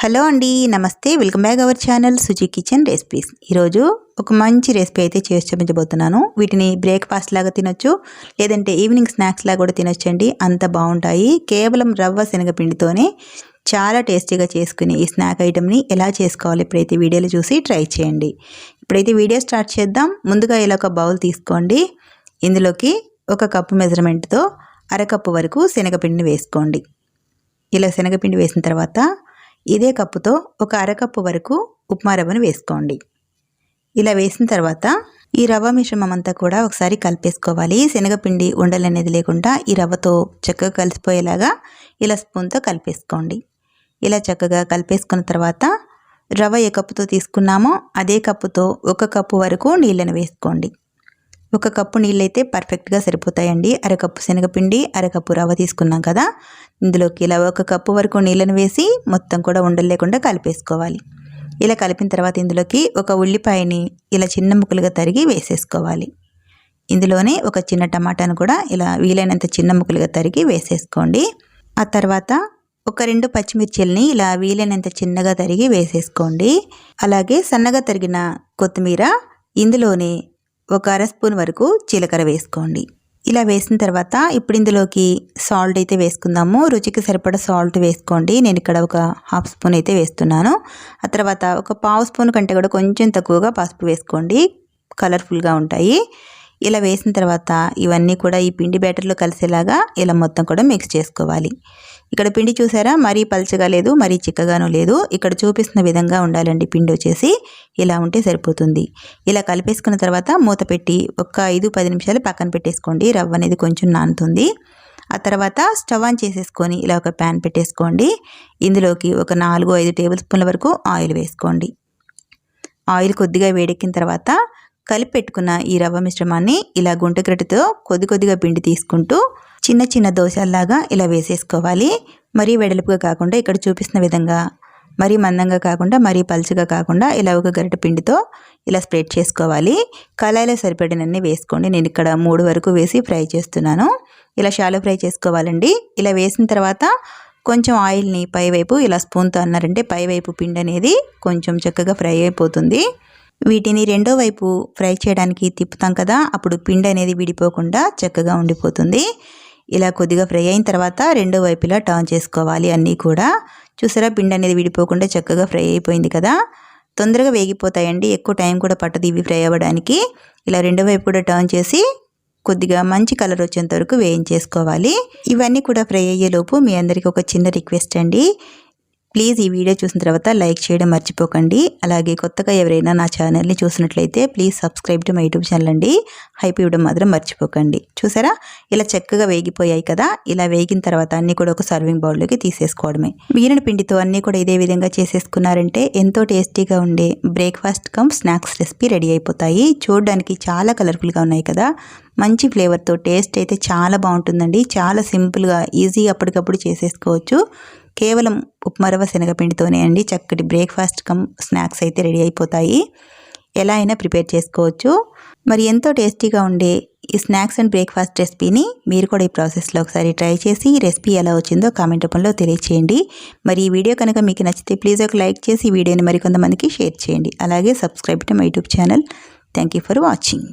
Hello అండి, నమస్తే. Welcome back our channel Suji kitchen recipes. ఈరోజు ఒక మంచి రెసిపీ అయితే చేసి చూపించబోతున్నాను. వీటిని బ్రేక్ఫాస్ట్ లాగా తినొచ్చు, లేదంటే ఈవినింగ్ స్నాక్స్ లాగా కూడా తినొచ్చండి. అంత బాగుంటాయి. కేవలం రవ్వ శనగపిండితోనే చాలా టేస్టీగా చేసుకుని ఈ స్నాక్ ఐటెంని ఎలా చేసుకోవాలి ఇప్పుడైతే వీడియోలో చూసి ట్రై చేయండి. ఇప్పుడైతే వీడియో స్టార్ట్ చేద్దాం. ముందుగా ఇలా ఒక బౌల్ తీసుకోండి. ఇందులోకి 1 కప్పు మెజర్మెంట్తో అరకప్పు వరకు శనగపిండిని వేసుకోండి. ఇలా శనగపిండి వేసిన తర్వాత ఇదే కప్పుతో ఒక అరకప్పు వరకు ఉప్మా రవ్వను వేసుకోండి. ఇలా వేసిన తర్వాత ఈ రవ్వ మిశ్రమం అంతా కూడా ఒకసారి కలిపేసుకోవాలి. శనగపిండి ఉండలు అనేది లేకుండా ఈ రవ్వతో చక్కగా కలిసిపోయేలాగా ఇలా స్పూన్తో కలిపేసుకోండి. ఇలా చక్కగా కలిపేసుకున్న తర్వాత రవ్వ ఏ కప్పుతో తీసుకున్నామో అదే కప్పుతో 1 కప్పు వరకు నీళ్ళను వేసుకోండి. 1 కప్పు నీళ్ళైతే పర్ఫెక్ట్గా సరిపోతాయండి. అరకప్పు శనగపిండి, అరకప్పు రవ్వ తీసుకున్నాం కదా, ఇందులోకి ఇలా 1 కప్పు వరకు నీళ్ళను వేసి మొత్తం కూడా ఉండలు లేకుండా కలిపేసుకోవాలి. ఇలా కలిపిన తర్వాత ఇందులోకి 1 ఉల్లిపాయని ఇలా చిన్న ముక్కలుగా తరిగి వేసేసుకోవాలి. ఇందులోనే 1 చిన్న టమాటాను కూడా ఇలా వీలైనంత చిన్న ముక్కలుగా తరిగి వేసేసుకోండి. ఆ తర్వాత 2 పచ్చిమిర్చిల్ని ఇలా వీలైనంత చిన్నగా తరిగి వేసేసుకోండి. అలాగే సన్నగా తరిగిన కొత్తిమీర, ఇందులోనే 1 అర స్పూన్ వరకు జీలకర్ర వేసుకోండి. ఇలా వేసిన తర్వాత ఇప్పుడు ఇందులోకి సాల్ట్ అయితే వేసుకుందాము. రుచికి సరిపడా సాల్ట్ వేసుకోండి. నేను ఇక్కడ 1/2 స్పూన్ అయితే వేస్తున్నాను. ఆ తర్వాత 1/4 స్పూన్ కంటే కూడా కొంచెం తక్కువగా పసుపు వేసుకోండి, కలర్ఫుల్గా ఉంటాయి. ఇలా వేసిన తర్వాత ఇవన్నీ కూడా ఈ పిండి బ్యాటర్లో కలిసేలాగా ఇలా మొత్తం కూడా మిక్స్ చేసుకోవాలి. ఇక్కడ పిండి చూసారా, మరీ పల్చగా లేదు, మరీ చిక్కగాను లేదు. ఇక్కడ చూపిస్తున్న విధంగా ఉండాలండి. పిండి వచ్చేసి ఇలా ఉంటే సరిపోతుంది. ఇలా కలిపేసుకున్న తర్వాత మూత పెట్టి 5-10 నిమిషాలు పక్కన పెట్టేసుకోండి. రవ్వ అనేది కొంచెం నానుతుంది. ఆ తర్వాత స్టవ్ ఆన్ చేసేసుకొని ఇలా ఒక ప్యాన్ పెట్టేసుకోండి. ఇందులోకి 4-5 టేబుల్ స్పూన్ల వరకు ఆయిల్ వేసుకోండి. ఆయిల్ కొద్దిగా వేడెక్కిన తర్వాత కలిపి పెట్టుకున్న ఈ రవ్వ మిశ్రమాన్ని ఇలా గుంటగరిటెతో కొద్దిగా పిండి తీసుకుంటూ చిన్న చిన్న దోశల్లాగా ఇలా వేసేసుకోవాలి. మరీ వెడల్పుగా కాకుండా ఇక్కడ చూపిస్తున్న విధంగా, మరీ మందంగా కాకుండా మరీ పలుచగా కాకుండా ఇలా 1 గరిటె పిండితో ఇలా స్ప్రెడ్ చేసుకోవాలి. కళాయిలో సరిపడినన్ని వేసుకోండి. నేను ఇక్కడ 3 వరకు వేసి ఫ్రై చేస్తున్నాను. ఇలా షాలో ఫ్రై చేసుకోవాలండి. ఇలా వేసిన తర్వాత కొంచెం ఆయిల్ని పైవైపు ఇలా స్పూన్తో అన్నారంటే పైవైపు పిండి అనేది కొంచెం చక్కగా ఫ్రై అయిపోతుంది. వీటిని రెండో వైపు ఫ్రై చేయడానికి తిప్పుతాం కదా, అప్పుడు పిండి అనేది విడిపోకుండా చక్కగా ఉండిపోతుంది. ఇలా కొద్దిగా ఫ్రై అయిన తర్వాత రెండో వైపులా టర్న్ చేసుకోవాలి. అన్నీ కూడా చూసారా, పిండి అనేది విడిపోకుండా చక్కగా ఫ్రై అయిపోయింది కదా. తొందరగా వేగిపోతాయండి, ఎక్కువ టైం కూడా పట్టదు ఇవి ఫ్రై అవ్వడానికి. ఇలా రెండో వైపు కూడా టర్న్ చేసి కొద్దిగా మంచి కలర్ వచ్చేంత వరకు వేయించేసుకోవాలి. ఇవన్నీ కూడా ఫ్రై అయ్యేలోపు మీ అందరికీ ఒక చిన్న రిక్వెస్ట్ అండి. ప్లీజ్ ఈ వీడియో చూసిన తర్వాత లైక్ చేయడం మర్చిపోకండి. అలాగే కొత్తగా ఎవరైనా నా ఛానల్ని చూసినట్లయితే please subscribe to my YouTube channel అండి. హైప్ ఇవ్వడం మాత్రం మర్చిపోకండి. చూసారా, ఇలా చక్కగా వేగిపోయాయి కదా. ఇలా వేగిన తర్వాత అన్నీ కూడా ఒక సర్వింగ్ బౌల్లోకి తీసేసుకోవడమే. మిగిలిన పిండితో అన్నీ కూడా ఇదే విధంగా చేసేసుకున్నారంటే ఎంతో టేస్టీగా ఉండే breakfast come snacks recipe ready అయిపోతాయి. చూడడానికి చాలా కలర్ఫుల్గా ఉన్నాయి కదా. మంచి ఫ్లేవర్తో టేస్ట్ అయితే చాలా బాగుంటుందండి. చాలా సింపుల్గా ఈజీగా అప్పటికప్పుడు చేసేసుకోవచ్చు. కేవలం ఉప్మా రవ్వ శనగపిండితోనే అండి చక్కటి బ్రేక్ఫాస్ట్ కమ్ స్నాక్స్ అయితే రెడీ అయిపోతాయి. ఎలా అయినా ప్రిపేర్ చేసుకోవచ్చు. మరి ఎంతో టేస్టీగా ఉండే ఈ స్నాక్స్ అండ్ బ్రేక్ఫాస్ట్ రెసిపీని మీరు కూడా ఈ ప్రాసెస్లో ఒకసారి ట్రై చేసి ఈ రెసిపీ ఎలా వచ్చిందో కామెంట్ రూపంలో తెలియచేయండి. మరి ఈ వీడియో కనుక మీకు నచ్చితే ప్లీజ్ ఒక లైక్ చేసి ఈ వీడియోని మరికొంతమందికి షేర్ చేయండి. అలాగే subscribe to my YouTube channel. Thank you for watching.